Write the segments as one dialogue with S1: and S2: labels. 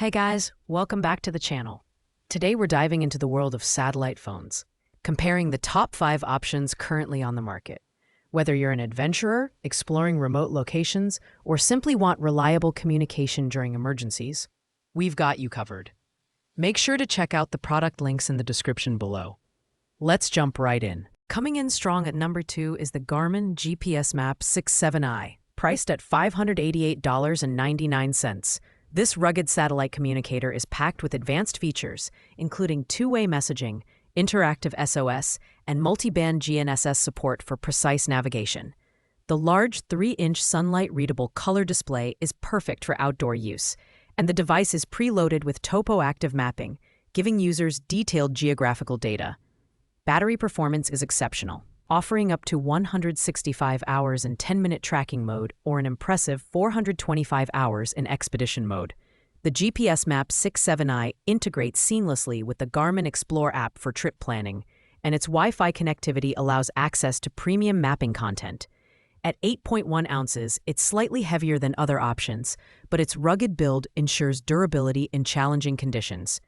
S1: Hey guys, welcome back to the channel. Today we're diving into the world of satellite phones, comparing the top 5 options currently on the market. Whether you're an adventurer, exploring remote locations, or simply want reliable communication during emergencies, we've got you covered. Make sure to check out the product links in the description below. Let's jump right in. Coming in strong at number 2 is the Garmin GPSMAP 67i, priced at $588.99. This rugged satellite communicator is packed with advanced features, including two-way messaging, interactive SOS, and multi-band GNSS support for precise navigation. The large 3-inch sunlight-readable color display is perfect for outdoor use, and the device is preloaded with topo-active mapping, giving users detailed geographical data. Battery performance is exceptional, offering up to 165 hours in 10-minute tracking mode or an impressive 425 hours in expedition mode. The GPSMAP 67i integrates seamlessly with the Garmin Explore app for trip planning, and its Wi-Fi connectivity allows access to premium mapping content. At 8.1 ounces, it's slightly heavier than other options, but its rugged build ensures durability in challenging conditions.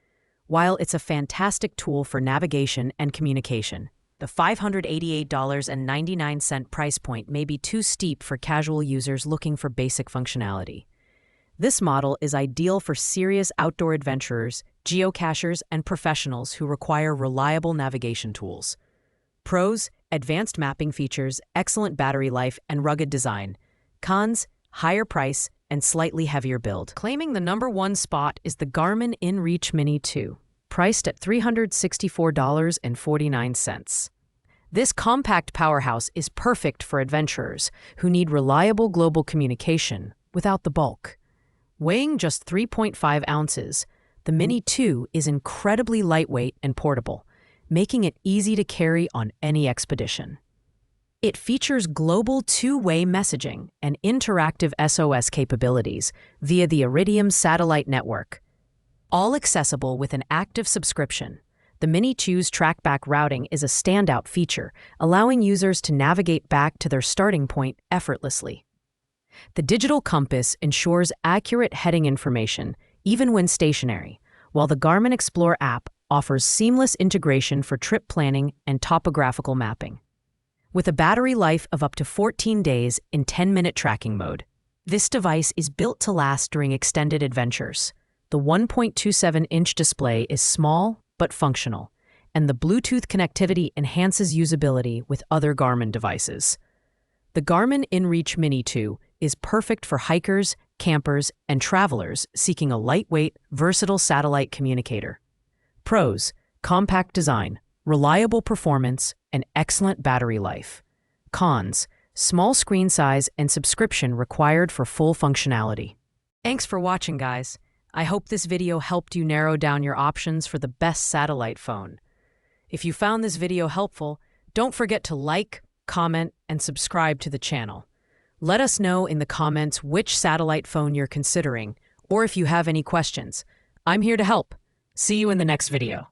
S1: While it's a fantastic tool for navigation and communication, the $588.99 price point may be too steep for casual users looking for basic functionality. This model is ideal for serious outdoor adventurers, geocachers, and professionals who require reliable navigation tools. Pros: advanced mapping features, excellent battery life, and rugged design. Cons: higher price and slightly heavier build. Claiming the number 1 spot is the Garmin inReach Mini 2, priced at $364.49. This compact powerhouse is perfect for adventurers who need reliable global communication without the bulk. Weighing just 3.5 ounces, the Mini 2 is incredibly lightweight and portable, making it easy to carry on any expedition. It features global two-way messaging and interactive SOS capabilities via the Iridium satellite network. All accessible with an active subscription, the Mini 2's trackback routing is a standout feature, allowing users to navigate back to their starting point effortlessly. The digital compass ensures accurate heading information, even when stationary, while the Garmin Explore app offers seamless integration for trip planning and topographical mapping. With a battery life of up to 14 days in 10-minute tracking mode, this device is built to last during extended adventures. The 1.27-inch display is small but functional, and the Bluetooth connectivity enhances usability with other Garmin devices. The Garmin inReach Mini 2 is perfect for hikers, campers, and travelers seeking a lightweight, versatile satellite communicator. Pros: compact design, reliable performance, and excellent battery life. Cons: small screen size and subscription required for full functionality. Thanks for watching, guys. I hope this video helped you narrow down your options for the best satellite phone. If you found this video helpful, don't forget to like, comment, and subscribe to the channel. Let us know in the comments which satellite phone you're considering, or if you have any questions. I'm here to help. See you in the next video.